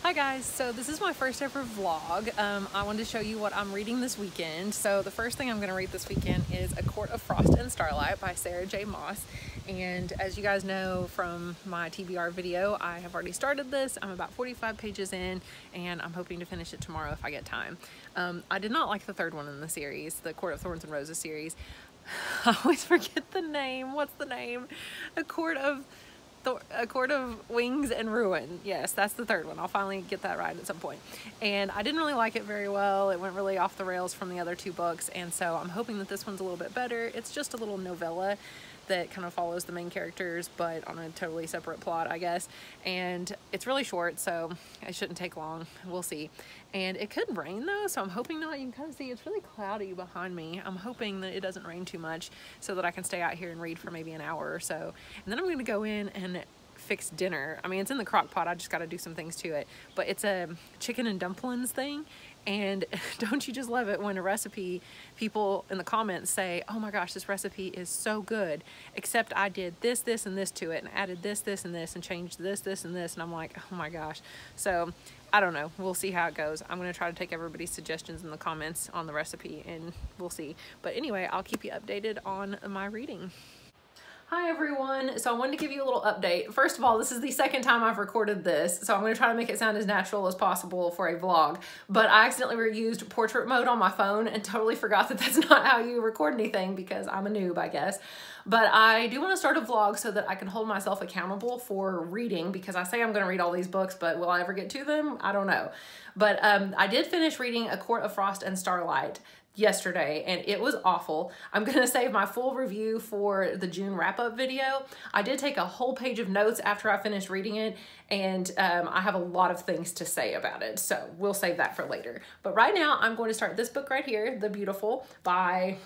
Hi guys, so this is my first ever vlog. I wanted to show you what I'm reading this weekend. So the first thing I'm going to read this weekend is A Court of Frost and Starlight by Sarah J Maas. And as you guys know from my TBR video, I have already started this. I'm about 45 pages in and I'm hoping to finish it tomorrow if I get time. I did not like the third one in the series, the Court of Thorns and Roses series. I always forget the name. What's the name? A Court of Wings and Ruin. Yes, that's the third one. I'll finally get that right at some point. And I didn't really like it very well. It went really off the rails from the other two books, and so I'm hoping that this one's a little bit better. It's just a little novella that kind of follows the main characters, but on a totally separate plot, I guess. And it's really short, so it shouldn't take long. We'll see. And it could rain though, so I'm hoping not. You can kind of see it's really cloudy behind me. I'm hoping that it doesn't rain too much so that I can stay out here and read for maybe an hour or so. And then I'm gonna go in and fix dinner. I mean, it's in the crock pot. I just got to do some things to it, but it's a chicken and dumplings thing. And don't you just love it when a recipe, people in the comments say, oh my gosh, this recipe is so good, except I did this, this, and this to it, and added this, this, and this, and changed this, this, and this. And I'm like, oh my gosh. So I don't know. We'll see how it goes. I'm going to try to take everybody's suggestions in the comments on the recipe and we'll see. But anyway, I'll keep you updated on my reading. Hi everyone, so I wanted to give you a little update. First of all, this is the second time I've recorded this, so I'm going to try to make it sound as natural as possible for a vlog, but I accidentally used portrait mode on my phone and totally forgot that that's not how you record anything because I'm a noob, I guess. But I do want to start a vlog so that I can hold myself accountable for reading, because I say I'm going to read all these books, but will I ever get to them? I don't know. But I did finish reading A Court of Frost and Starlight yesterday and it was awful. I'm gonna save my full review for the June wrap-up video. I did take a whole page of notes after I finished reading it, and I have a lot of things to say about it, so we'll save that for later. But right now I'm going to start this book right here, The Beautiful by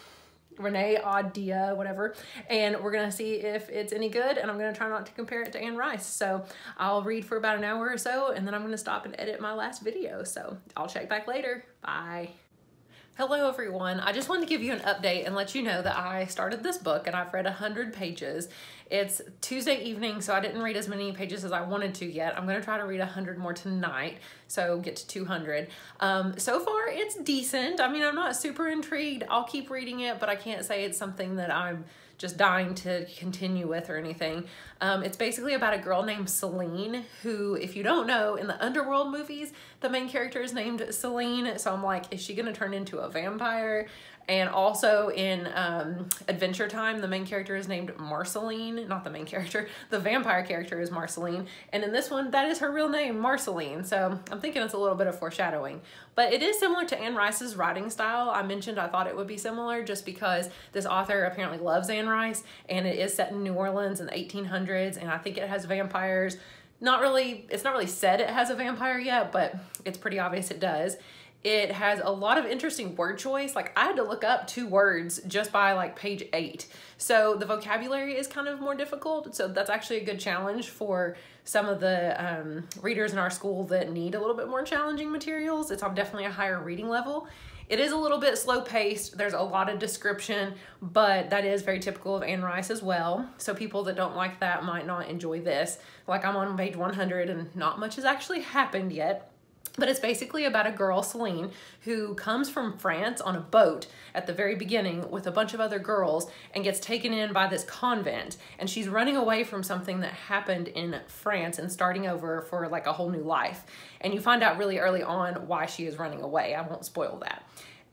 Renee Ahdieh, whatever, and we're gonna see if it's any good, and I'm gonna try not to compare it to Anne Rice. So I'll read for about an hour or so and then I'm gonna stop and edit my last video, so I'll check back later. Bye. Hello everyone, I just wanted to give you an update and let you know that I started this book and I've read 100 pages. It's Tuesday evening, so I didn't read as many pages as I wanted to yet. I'm gonna try to read 100 more tonight, so get to 200. So far it's decent. I mean, I'm not super intrigued. I'll keep reading it, but I can't say it's something that I'm just dying to continue with or anything. It's basically about a girl named Selene who, if you don't know, in the Underworld movies, the main character is named Selene. So I'm like, is she gonna turn into a vampire? And also in Adventure Time, the main character is named Marceline, not the main character, the vampire character is Marceline. And in this one, that is her real name, Marceline. So I'm thinking it's a little bit of foreshadowing. But it is similar to Anne Rice's writing style. I mentioned I thought it would be similar just because this author apparently loves Anne Rice, and it is set in New Orleans in the 1800s, and I think it has vampires. It's not really said it has a vampire yet, but it's pretty obvious it does. It has a lot of interesting word choice. Like, I had to look up 2 words just by like page 8. So the vocabulary is kind of more difficult. So that's actually a good challenge for some of the readers in our school that need a little bit more challenging materials. It's on definitely a higher reading level. It is a little bit slow paced. There's a lot of description, but that is very typical of Anne Rice as well. So people that don't like that might not enjoy this. Like, I'm on page 100 and not much has actually happened yet. But it's basically about a girl, Selene, who comes from France on a boat at the very beginning with a bunch of other girls and gets taken in by this convent. And she's running away from something that happened in France and starting over for like a whole new life. And you find out really early on why she is running away. I won't spoil that.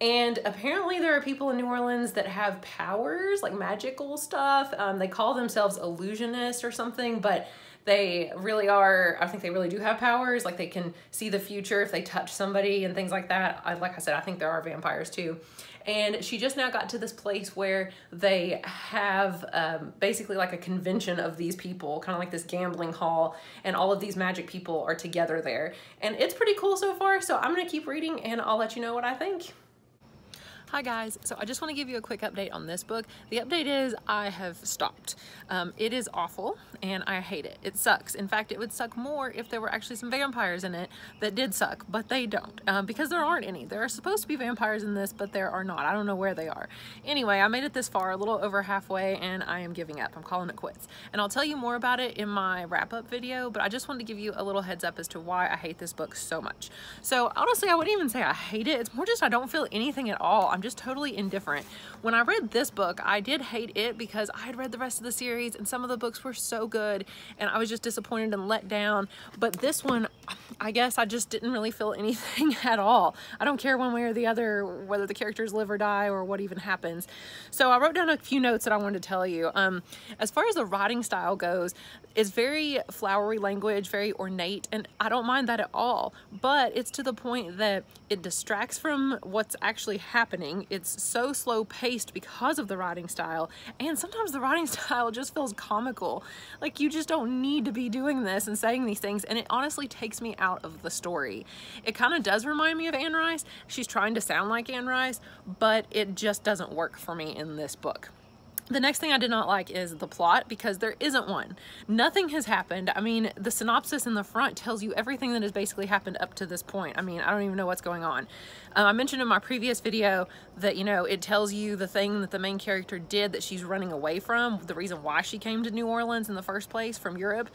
And apparently there are people in New Orleans that have powers, like magical stuff. They call themselves illusionists or something, but they really are, I think they really do have powers. Like, they can see the future if they touch somebody and things like that. Like I said, I think there are vampires too. And she just now got to this place where they have basically like a convention of these people, kind of like this gambling hall, and all of these magic people are together there. And it's pretty cool so far, so I'm gonna keep reading and I'll let you know what I think. Hi guys, so I just want to give you a quick update on this book. The update is I have stopped. It is awful and I hate it. It sucks. In fact, it would suck more if there were actually some vampires in it that did suck, but they don't because there aren't any. There are supposed to be vampires in this, but there are not. I don't know where they are. Anyway, I made it this far, a little over halfway, and I am giving up. I'm calling it quits. And I'll tell you more about it in my wrap-up video, but I just wanted to give you a little heads up as to why I hate this book so much. So honestly, I wouldn't even say I hate it. It's more just I don't feel anything at all. I'm just totally indifferent. When I read this book, I did hate it because I had read the rest of the series and some of the books were so good and I was just disappointed and let down. But this one, I guess I just didn't really feel anything at all. I don't care one way or the other whether the characters live or die or what even happens. So I wrote down a few notes that I wanted to tell you. As far as the writing style goes, it's very flowery language, very ornate, and I don't mind that at all. But it's to the point that it distracts from what's actually happening. It's so slow paced because of the writing style, and sometimes the writing style just feels comical. Like you just don't need to be doing this and saying these things, and it honestly takes me out of the story. It kind of does remind me of Anne Rice. She's trying to sound like Anne Rice, but it just doesn't work for me in this book. The next thing I did not like is the plot, because there isn't one. Nothing has happened. I mean, the synopsis in the front tells you everything that has basically happened up to this point. I mean, I don't even know what's going on. I mentioned in my previous video that, you know, it tells you the thing that the main character did that she's running away from, the reason why she came to New Orleans in the first place from Europe.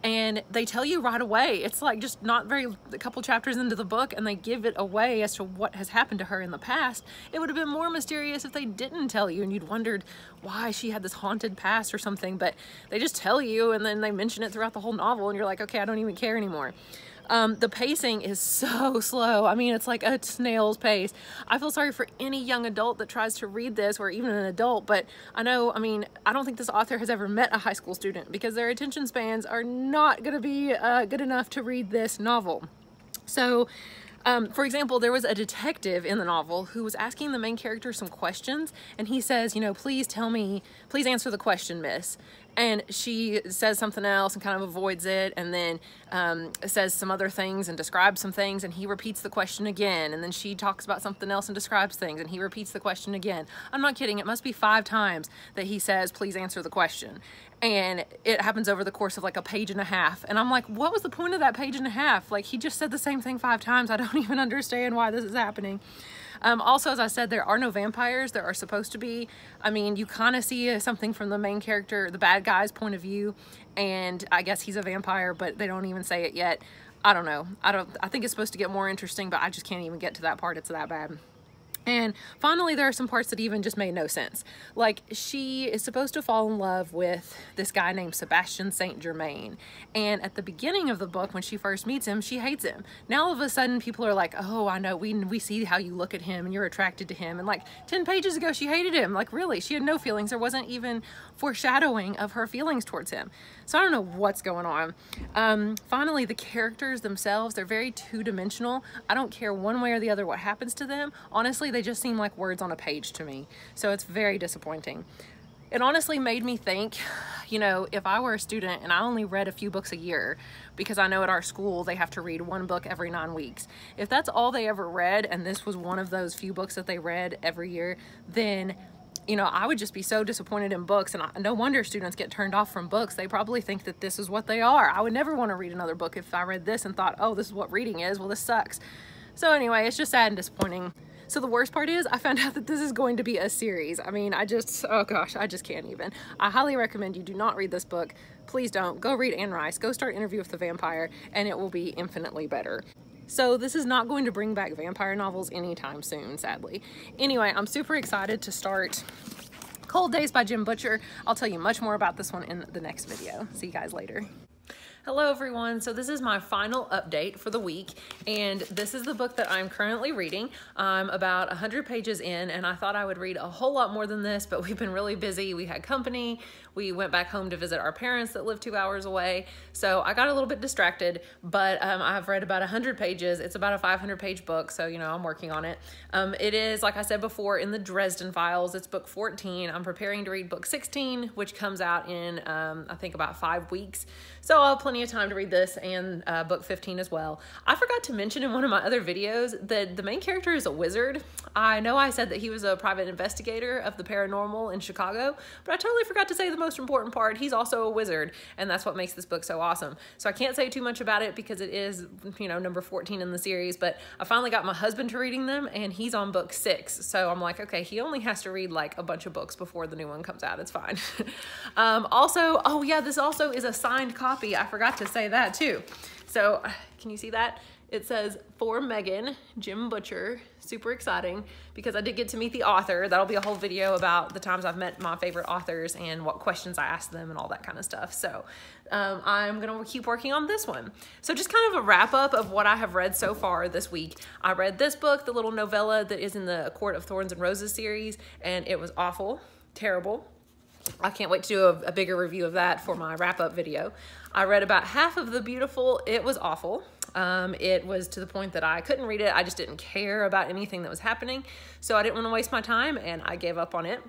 And they tell you right away. It's like just not a couple chapters into the book, and they give it away as to what has happened to her in the past. It would have been more mysterious if they didn't tell you and you'd wondered why she had this haunted past or something, but they just tell you and then they mention it throughout the whole novel and you're like, okay, I don't even care anymore. The pacing is so slow. I mean, it's like a snail's pace. I feel sorry for any young adult that tries to read this, or even an adult, but I don't think this author has ever met a high school student because their attention spans are not going to be good enough to read this novel. So, for example, there was a detective in the novel who was asking the main character some questions, and he says, you know, please answer the question, miss. And she says something else and kind of avoids it, and then says some other things and describes some things, and he repeats the question again, and then she talks about something else and describes things, and he repeats the question again. I'm not kidding, it must be 5 times that he says, please answer the question. And it happens over the course of like a page and a half. And I'm like, what was the point of that page and a half? Like, he just said the same thing 5 times. I don't even understand why this is happening. Also, as I said, there are no vampires. There are supposed to be. I mean, you kind of see something from the main character, the bad guy's point of view, and I guess he's a vampire, but they don't even say it yet. I don't know. I think it's supposed to get more interesting, but I just can't even get to that part. It's that bad. And finally, there are some parts that even just made no sense. Like, she is supposed to fall in love with this guy named Sebastian Saint Germain. And at the beginning of the book, when she first meets him, she hates him. Now, all of a sudden, people are like, oh, I know, we see how you look at him and you're attracted to him. And like 10 pages ago, she hated him. Like, really, she had no feelings. There wasn't even foreshadowing of her feelings towards him. So I don't know what's going on. Finally, the characters themselves, they're very two-dimensional. I don't care one way or the other what happens to them. Honestly, they just seem like words on a page to me. So it's very disappointing. It honestly made me think, you know, if I were a student and I only read a few books a year, because I know at our school they have to read 1 book every 9 weeks. If that's all they ever read, and this was one of those few books that they read every year, then, you know, I would just be so disappointed in books, and no wonder students get turned off from books. They probably think that this is what they are. I would never want to read another book if I read this and thought, oh, this is what reading is. Well, this sucks. So anyway, it's just sad and disappointing. So the worst part is I found out that this is going to be a series. I mean, oh gosh, I just can't even. I highly recommend you do not read this book. Please don't. Go read Anne Rice. Go start Interview with the Vampire, and it will be infinitely better. So this is not going to bring back vampire novels anytime soon, sadly. Anyway, I'm super excited to start Cold Days by Jim Butcher. I'll tell you much more about this one in the next video. See you guys later. Hello everyone, so this is my final update for the week, and this is the book that I'm currently reading. I'm about 100 pages in, and I thought I would read a whole lot more than this, but we've been really busy. We had company, we went back home to visit our parents that live 2 hours away, so I got a little bit distracted, but I've read about 100 pages. It's about a 500-page book, so you know, I'm working on it. It is, like I said before, in the Dresden Files. It's book 14. I'm preparing to read book 16, which comes out in, I think, about 5 weeks, so I'll plan plenty of time to read this and book 15 as well. I forgot to mention in one of my other videos that the main character is a wizard. I know I said that he was a private investigator of the paranormal in Chicago, but I totally forgot to say the most important part. He's also a wizard, and that's what makes this book so awesome. So I can't say too much about it because it is, you know, number 14 in the series, but I finally got my husband to reading them, and he's on book 6. So I'm like, okay, he only has to read like a bunch of books before the new one comes out. It's fine. Also, oh yeah, this also is a signed copy. I forgot to say that too. So can you see that? It says, for Megan, Jim Butcher. Super exciting because I did get to meet the author. That'll be a whole video about the times I've met my favorite authors and what questions I asked them and all that kind of stuff. So I'm gonna keep working on this one. So just kind of a wrap up of what I have read so far this week. I read this book, the little novella that is in the A Court of Thorns and Roses series, and it was awful, terrible. I can't wait to do a bigger review of that for my wrap-up video. I read about half of The Beautiful. It was awful. It was to the point that I couldn't read it. I just didn't care about anything that was happening, so I didn't want to waste my time, and I gave up on it.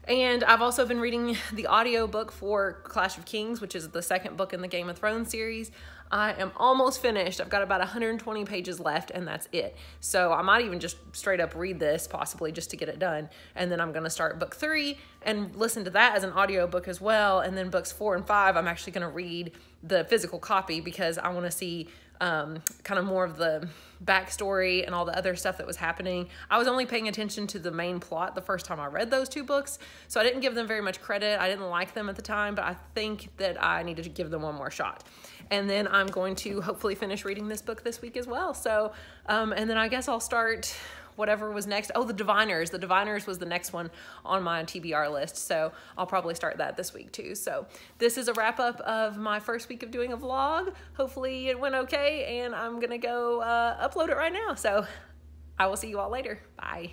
And I've also been reading the audio book for Clash of Kings, which is the second book in the Game of Thrones series. I am almost finished. I've got about 120 pages left, and that's it. So I might even just straight up read this, possibly just to get it done. And then I'm going to start book 3 and listen to that as an audio book as well. And then books 4 and 5, I'm actually going to read the physical copy because I want to see kind of more of the backstory and all the other stuff that was happening. I was only paying attention to the main plot the first time I read those 2 books, so I didn't give them very much credit. I didn't like them at the time, but I think that I needed to give them one more shot. And then I'm going to hopefully finish reading this book this week as well. So, and then I guess I'll start whatever was next. Oh, The Diviners. The Diviners was the next one on my TBR list. So I'll probably start that this week too. So this is a wrap up of my first week of doing a vlog. Hopefully it went okay, and I'm gonna go upload it right now. So I will see you all later. Bye.